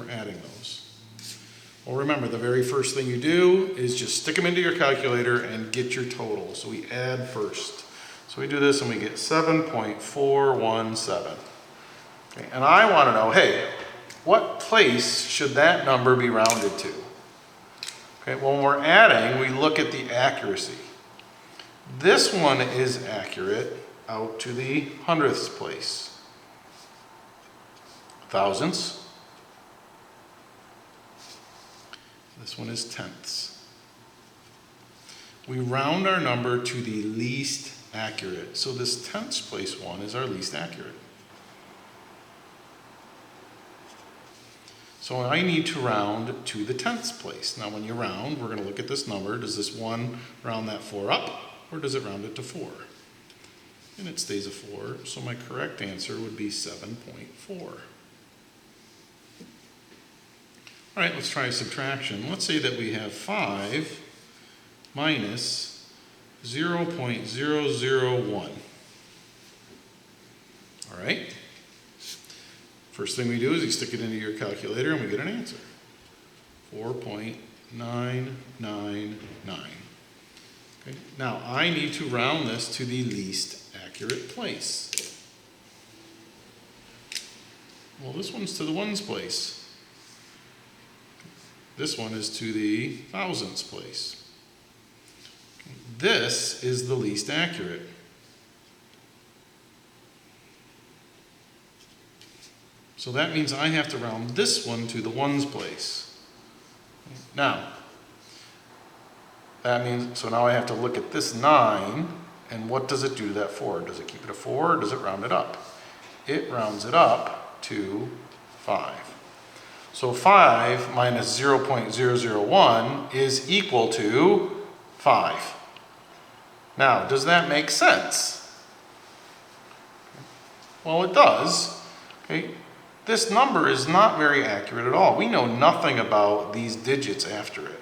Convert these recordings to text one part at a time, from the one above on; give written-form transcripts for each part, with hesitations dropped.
we're adding those. Well, remember, the very first thing you do is just stick them into your calculator and get your total. So we add first. So we do this and we get 7.417. Okay, and I want to know, hey, what place should that number be rounded to? Okay, well, when we're adding, we look at the accuracy. This one is accurate out to the hundredths place. Thousandths. This one is tenths. We round our number to the least accurate. So this tenths place one is our least accurate. So I need to round to the tenths place. Now when you round, we're going to look at this number. Does this 1 round that 4 up, or does it round it to 4? And it stays a 4, so my correct answer would be 7.4. All right, let's try subtraction. Let's say that we have 5 minus 0.001. All right. First thing we do is you stick it into your calculator and we get an answer. 4.999. Okay. Now I need to round this to the least accurate place. Well, this one's to the ones place. This one is to the thousandths place. This is the least accurate. So that means I have to round this one to the ones place. Now, that means, so now I have to look at this 9, and what does it do to that 4? Does it keep it a 4, or does it round it up? It rounds it up to 5. So 5 minus 0.001 is equal to 5. Now, does that make sense? Well, it does. Okay. This number is not very accurate at all. We know nothing about these digits after it.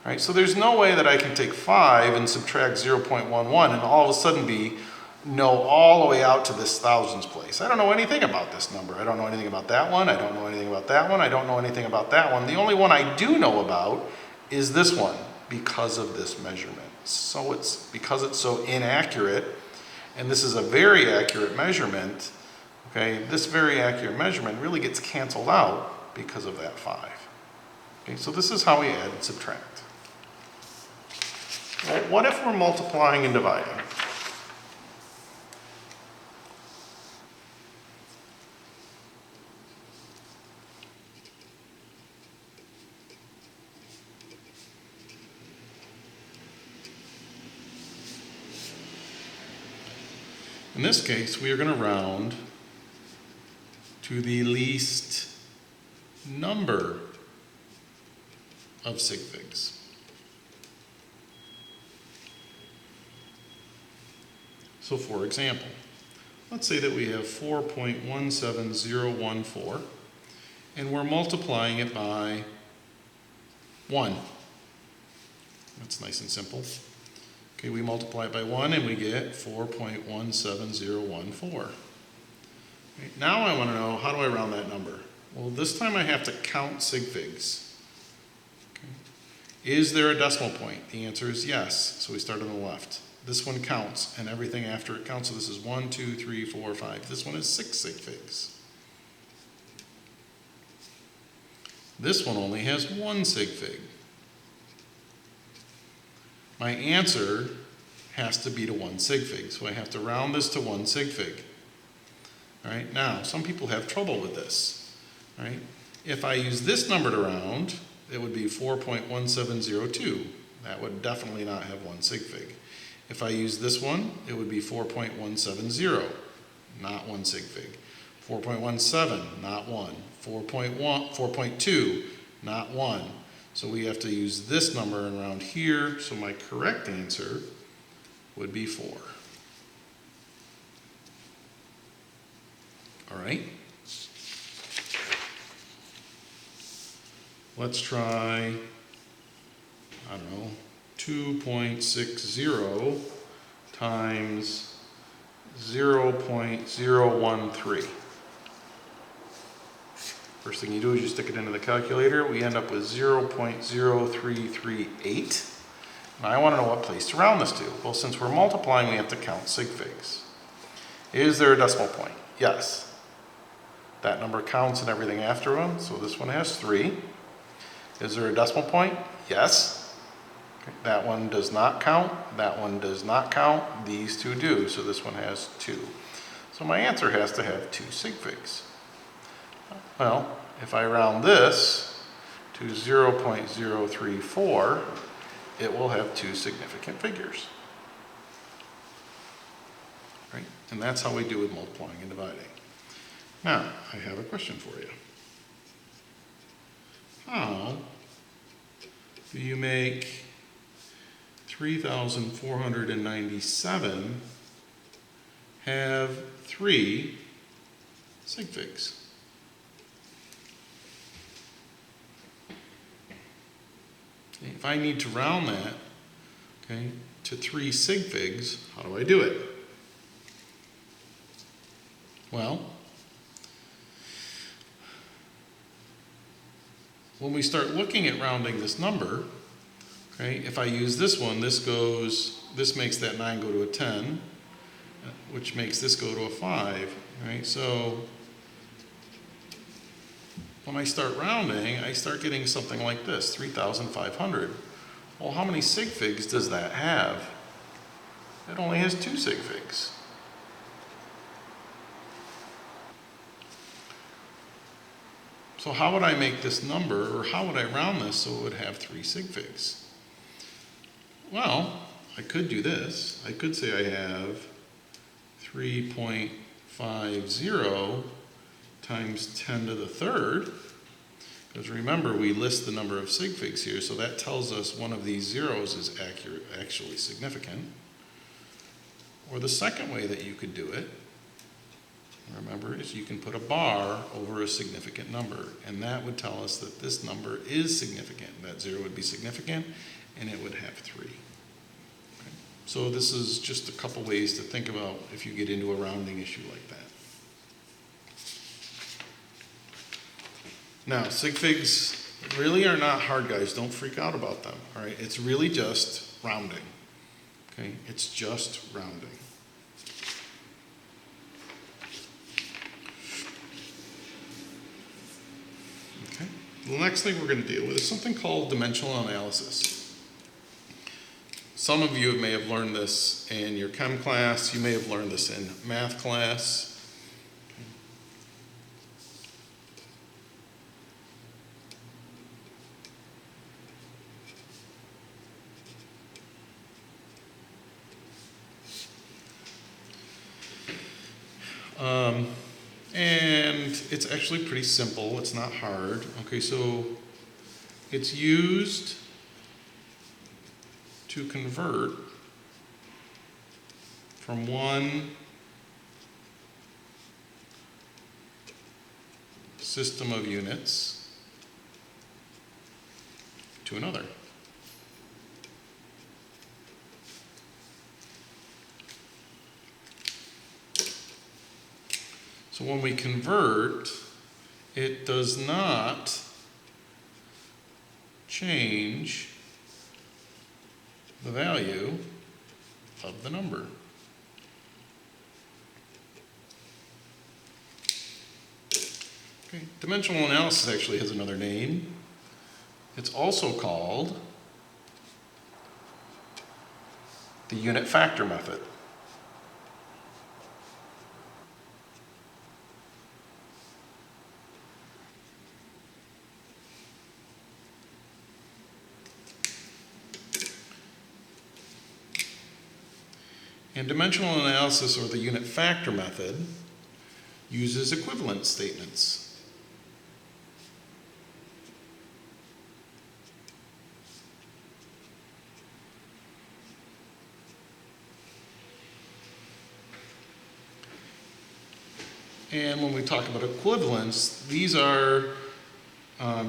Right? So there's no way that I can take 5 and subtract 0.11 and all of a sudden know all the way out to this thousands place. I don't know anything about this number. I don't know anything about that one. I don't know anything about that one. I don't know anything about that one. The only one I do know about is this one because of this measurement. So it's because it's so inaccurate, and this is a very accurate measurement, okay, this very accurate measurement really gets canceled out because of that 5. Okay, so this is how we add and subtract. Well, what if we're multiplying and dividing? In this case, we are going to round to the least number of sig figs. So for example, let's say that we have 4.17014 and we're multiplying it by 1. That's nice and simple. Okay, we multiply it by 1 and we get 4.17014. Okay, now I want to know, how do I round that number? Well, this time I have to count sig figs. Okay. Is there a decimal point? The answer is yes, so we start on the left. This one counts, and everything after it counts, so this is 1, 2, 3, 4, 5. This one is 6 sig figs. This one only has 1 sig fig. My answer has to be to 1 sig fig, so I have to round this to 1 sig fig. All right, now, some people have trouble with this. All right, if I use this number to round, it would be 4.1702. That would definitely not have 1 sig fig. If I use this one, it would be 4.170, not 1 sig fig. 4.17, not 1. 4.2, not 1. So we have to use this number around here, so my correct answer would be 4. All right. Let's try, I don't know, 2.60 times 0.013. First thing you do is you stick it into the calculator. We end up with 0.0338. And I want to know what place to round this to. Well, since we're multiplying, we have to count sig figs. Is there a decimal point? Yes. That number counts and everything after one, so this one has 3. Is there a decimal point? Yes. Okay. That one does not count. That one does not count. These two do, so this one has 2. So my answer has to have 2 sig figs. Well, if I round this to 0.034, it will have 2 significant figures. Right? And that's how we do with multiplying and dividing. Now, I have a question for you. How do you make 3,497 have 3 sig figs? If I need to round that, okay, to 3 sig figs, how do I do it? Well, when we start looking at rounding this number, okay, if I use this one, this makes that 9 go to a 10, which makes this go to a 5, right? So when I start rounding, I start getting something like this, 3,500. Well, how many sig figs does that have? It only has 2 sig figs. So how would I make this number, or how would I round this so it would have 3 sig figs? Well, I could do this. I could say I have 3.50 times 10 to the third, because remember we list the number of sig figs here, so that tells us one of these zeros is actually significant. Or the second way that you could do it, remember, is you can put a bar over a significant number, and that would tell us that this number is significant. That 0 would be significant, and it would have 3. Okay. So this is just a couple ways to think about if you get into a rounding issue like that. Now, sig figs really are not hard, guys. Don't freak out about them. All right, it's really just rounding. Okay, it's just rounding. Okay, the next thing we're going to deal with is something called dimensional analysis. Some of you may have learned this in your chem class. You may have learned this in math class. And it's actually pretty simple. It's not hard. Okay, so it's used to convert from one system of units to another. So when we convert, it does not change the value of the number. Okay. Dimensional analysis actually has another name. It's also called the unit factor method. And dimensional analysis, or the unit factor method, uses equivalence statements. And when we talk about equivalence, these are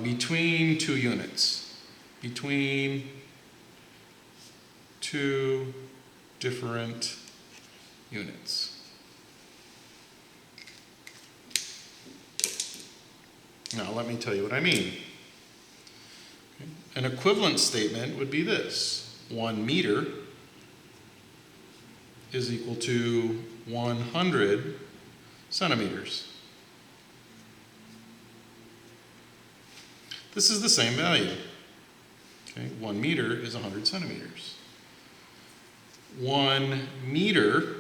between two units, between two different units. Now let me tell you what I mean. Okay. An equivalent statement would be this: 1 meter is equal to 100 centimeters. This is the same value. Okay, 1 meter is 100 centimeters. 1 meter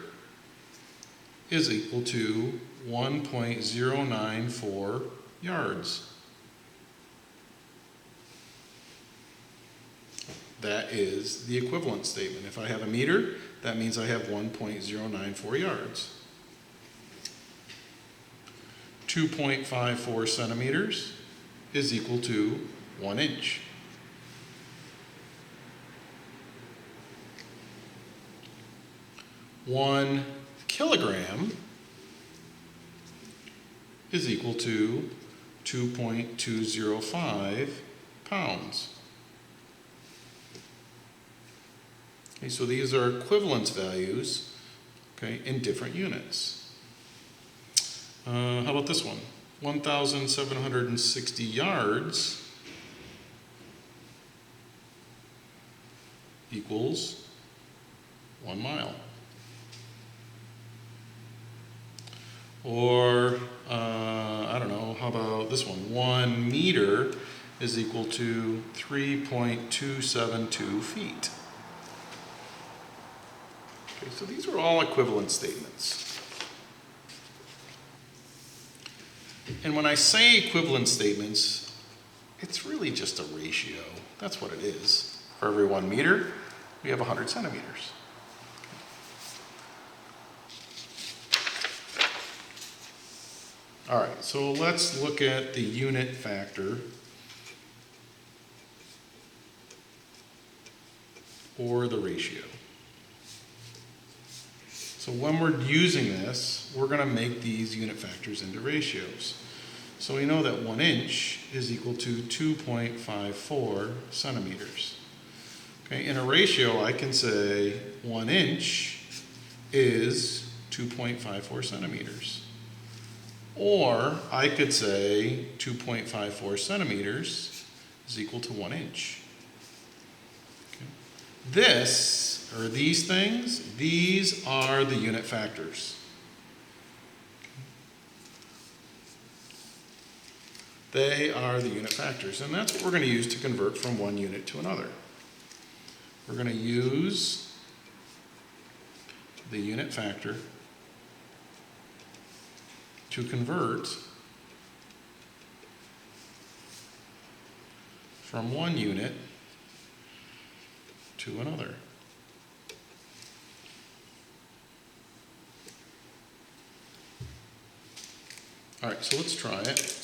is equal to 1.094 yards. That is the equivalent statement. If I have a meter, that means I have 1.094 yards. 2.54 centimeters is equal to 1 inch. One kilogram is equal to 2.205 pounds. Okay, so these are equivalence values, okay, in different units. How about this one? 1,760 yards equals 1 mile. Or, I don't know, how about this one? 1 meter is equal to 3.272 feet. Okay, so these are all equivalent statements. And when I say equivalent statements, it's really just a ratio. That's what it is. For every 1 meter, we have 100 centimeters. All right, so let's look at the unit factor or the ratio. So when we're using this, we're going to make these unit factors into ratios. So we know that 1 inch is equal to 2.54 centimeters. Okay, in a ratio, I can say 1 inch is 2.54 centimeters. Or I could say 2.54 centimeters is equal to 1 inch. Okay. This, or these things, these are the unit factors. They are the unit factors, and that's what we're going to use to convert from one unit to another. We're going to use the unit factor to convert from one unit to another. All right, so let's try it.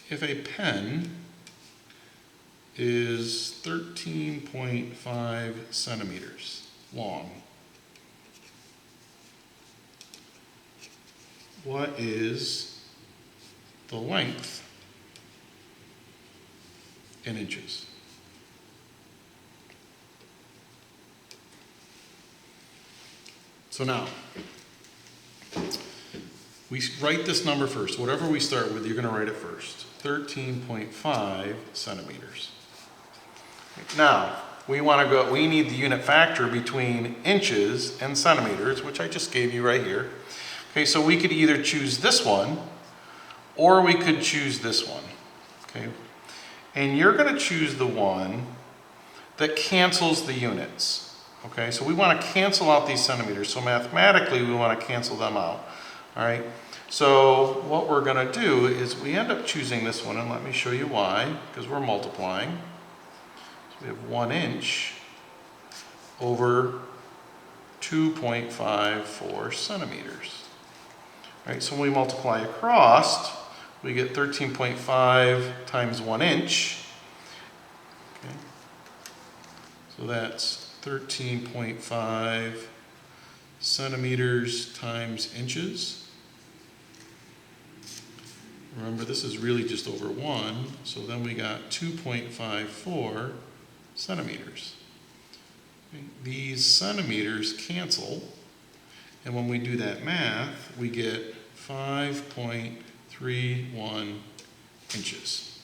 If a pen is 13.5 centimeters long, what is the length in inches? So now, we write this number first. Whatever we start with, you're going to write it first. 13.5 centimeters. Now, we need the unit factor between inches and centimeters, which I just gave you right here. Okay, so we could either choose this one, or we could choose this one. Okay, and you're going to choose the one that cancels the units. Okay, so we want to cancel out these centimeters. So mathematically, we want to cancel them out. All right, so what we're going to do is we end up choosing this one, and let me show you why, because we're multiplying. So we have 1 inch over 2.54 centimeters. All right, so when we multiply across, we get 13.5 times 1 inch. Okay, so that's 13.5 centimeters times inches. Remember, this is really just over 1, so then we got 2.54 centimeters. Okay. These centimeters cancel, And when we do that math, we get 5.31 inches.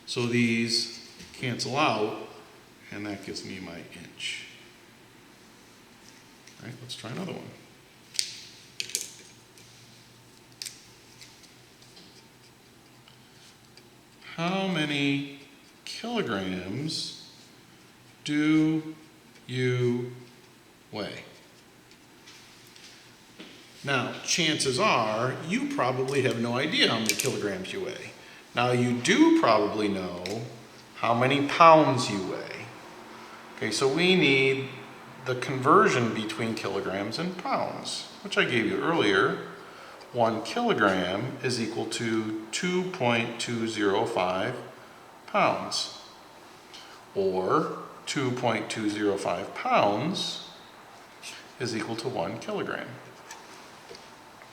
So these cancel out, and that gives me my inch. All right, let's try another one. How many kilograms do you weigh? Now, chances are you probably have no idea how many kilograms you weigh. Now, you do probably know how many pounds you weigh. Okay, so we need the conversion between kilograms and pounds, which I gave you earlier. 1 kilogram is equal to 2.205 pounds, or 2.205 pounds is equal to 1 kilogram.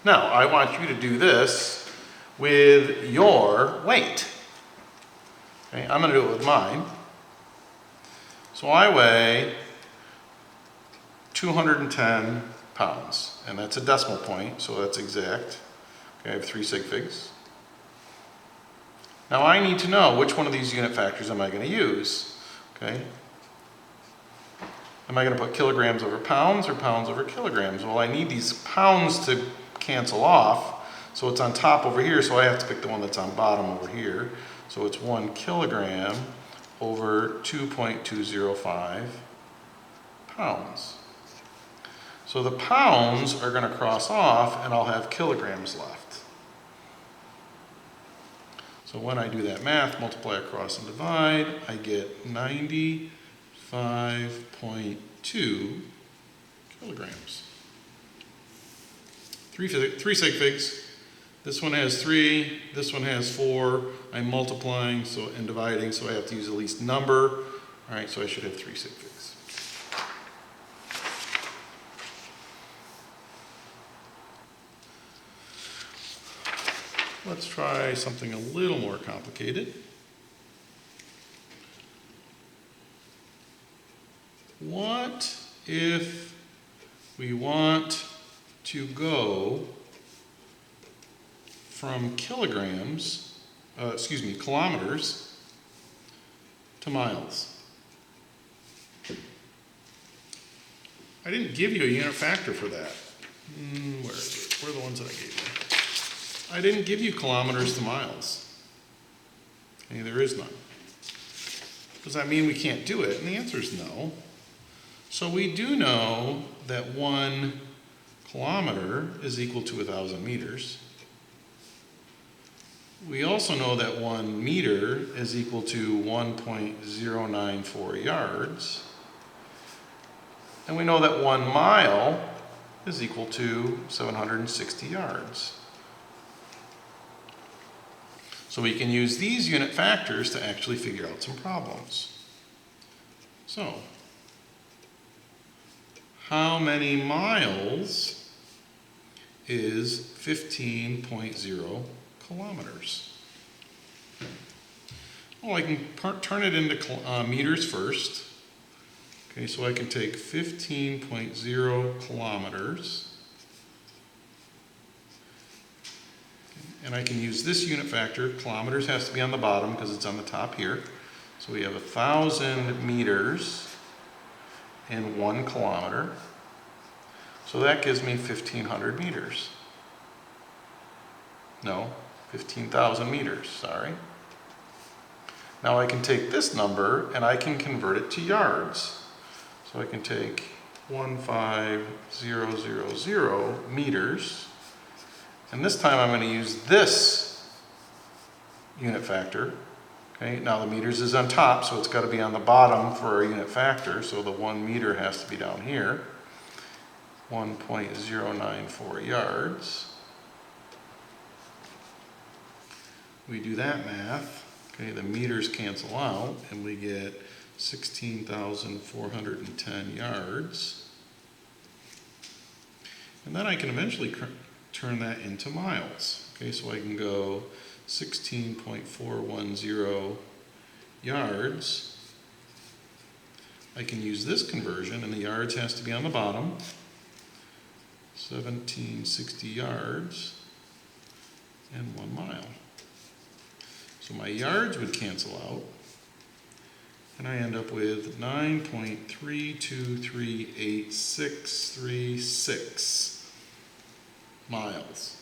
Now, I want you to do this with your weight. Okay, I'm going to do it with mine. So I weigh 210 pounds, and that's a decimal point, so that's exact. Okay, I have 3 sig figs. Now I need to know which one of these unit factors am I going to use. Okay, am I going to put kilograms over pounds or pounds over kilograms? Well, I need these pounds to cancel off, so it's on top over here, so I have to pick the one that's on bottom over here. So it's 1 kilogram over 2.205 pounds. So the pounds are going to cross off, and I'll have kilograms left. So when I do that math, multiply across and divide, I get 95.2 kilograms. Three sig figs. This one has 3, this one has 4. I'm multiplying and dividing, so I have to use the least number. All right, so I should have 3 sig figs. Let's try something a little more complicated. What if we want to go from kilometers to miles? I didn't give you a unit factor for that. Where is it? Where are the ones that I gave you? I didn't give you kilometers to miles. Okay, there is none. Does that mean we can't do it? And the answer is no. So we do know that 1 kilometer is equal to 1,000 meters. We also know that 1 meter is equal to 1.094 yards. And we know that 1 mile is equal to 760 yards. So we can use these unit factors to actually figure out some problems. So, how many miles is 15.0 kilometers? Well, I can turn it into meters first. Okay, so I can take 15.0 kilometers, and I can use this unit factor. Kilometers has to be on the bottom because it's on the top here. So we have 1,000 meters in 1 kilometer. So that gives me 1,500 meters. No, 15,000 meters, sorry. Now I can take this number and I can convert it to yards. So I can take 15000 meters, and this time I'm going to use this unit factor. Okay, now the meters is on top, so it's got to be on the bottom for our unit factor, so the 1 meter has to be down here. 1.094 yards. We do that math, okay, the meters cancel out, and we get 16,410 yards. And then I can eventually turn that into miles. Okay, so I can go 16.410 yards. I can use this conversion, and the yards has to be on the bottom. 1760 yards and 1 mile. So my yards would cancel out, and I end up with 9.3238636 miles.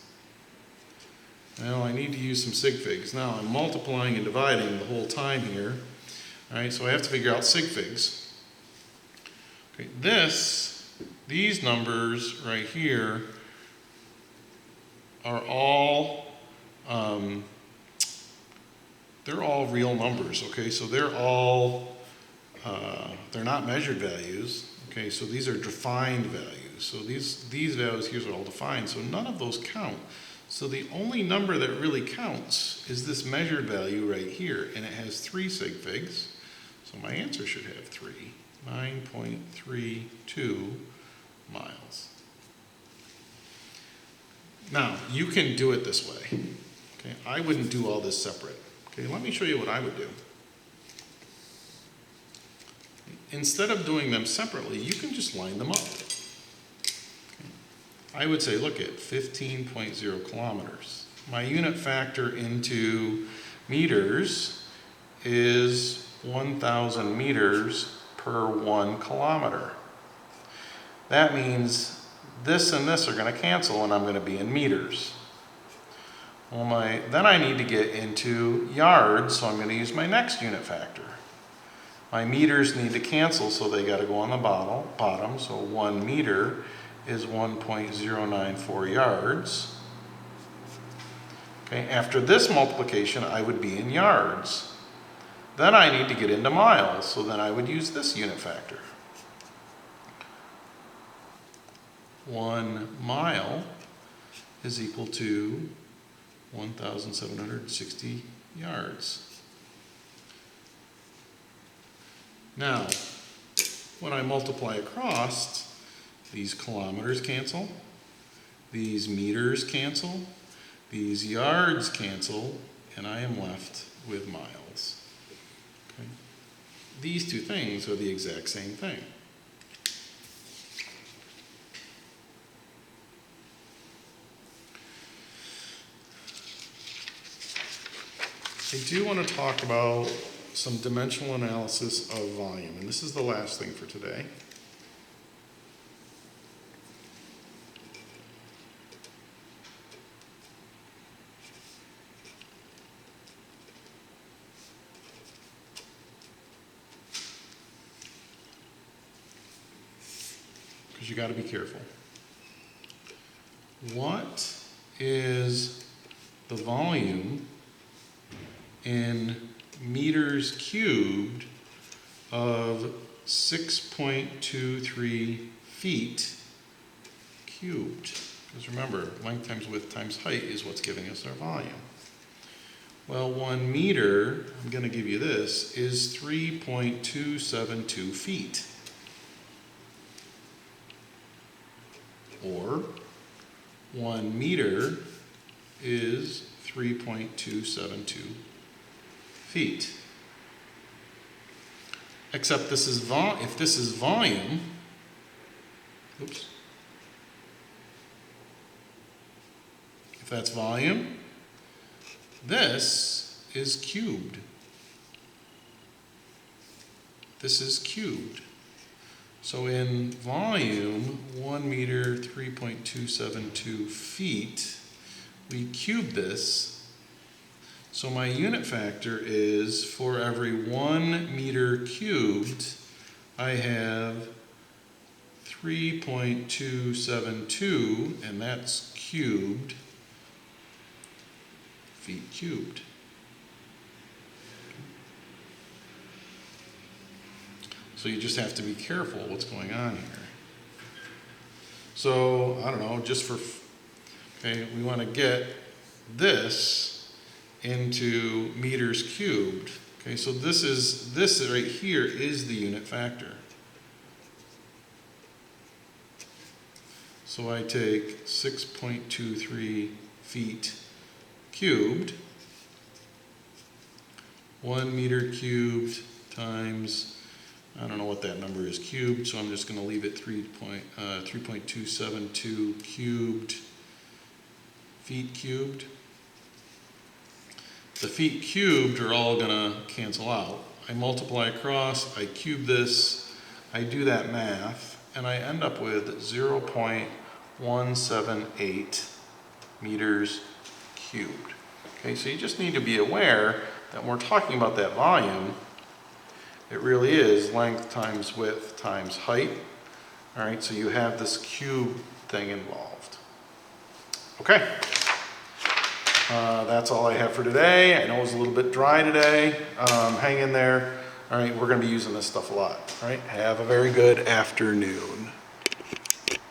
Now I need to use some sig figs. Now I'm multiplying and dividing the whole time here. All right, so I have to figure out sig figs. Okay, these numbers right here are all, they're all real numbers, okay? So they're all, they're not measured values, okay? So these are defined values. So these values here are all defined, so none of those count. So the only number that really counts is this measured value right here, and it has 3 sig figs. So my answer should have 3, 9.32 miles. Now, you can do it this way. Okay, I wouldn't do all this separate. Okay, let me show you what I would do. Instead of doing them separately, you can just line them up. Okay. I would say, look at 15.0 kilometers. My unit factor into meters is 1,000 meters per 1 kilometer. That means this and this are going to cancel, and I'm going to be in meters. Well, then I need to get into yards, so I'm going to use my next unit factor. My meters need to cancel, so they got to go on the bottom. So 1 meter is 1.094 yards. Okay, after this multiplication, I would be in yards. Then I need to get into miles, so then I would use this unit factor. 1 mile is equal to 1,760 yards. Now, when I multiply across, these kilometers cancel, these meters cancel, these yards cancel, and I am left with miles. Okay. These two things are the exact same thing. I do want to talk about some dimensional analysis of volume, and this is the last thing for today. Because you got to be careful. What is the volume in meters cubed of 6.23 feet cubed? Because remember, length times width times height is what's giving us our volume. Well, 1 meter, I'm going to give you this, is 3.272 feet. Or 1 meter is 3.272 feet. Except this is if this is volume, oops. If that's volume, this is cubed. This is cubed. So in volume, 1 meter, 3.272 feet, we cube this. So my unit factor is, for every 1 meter cubed, I have 3.272, and that's cubed, feet cubed. So you just have to be careful what's going on here. So, I don't know, just for, okay, we want to get this into meters cubed. Okay, so this right here is the unit factor. So I take 6.23 feet cubed, 1 meter cubed times I don't know what that number is cubed, so I'm just going to leave it 3.272 cubed feet cubed. The feet cubed are all going to cancel out. I multiply across, I cube this, I do that math, and I end up with 0.178 meters cubed. Okay, so you just need to be aware that when we're talking about that volume, it really is length times width times height. All right, so you have this cube thing involved. Okay, that's all I have for today. I know it was a little bit dry today. Hang in there. All right, we're going to be using this stuff a lot. All right, have a very good afternoon.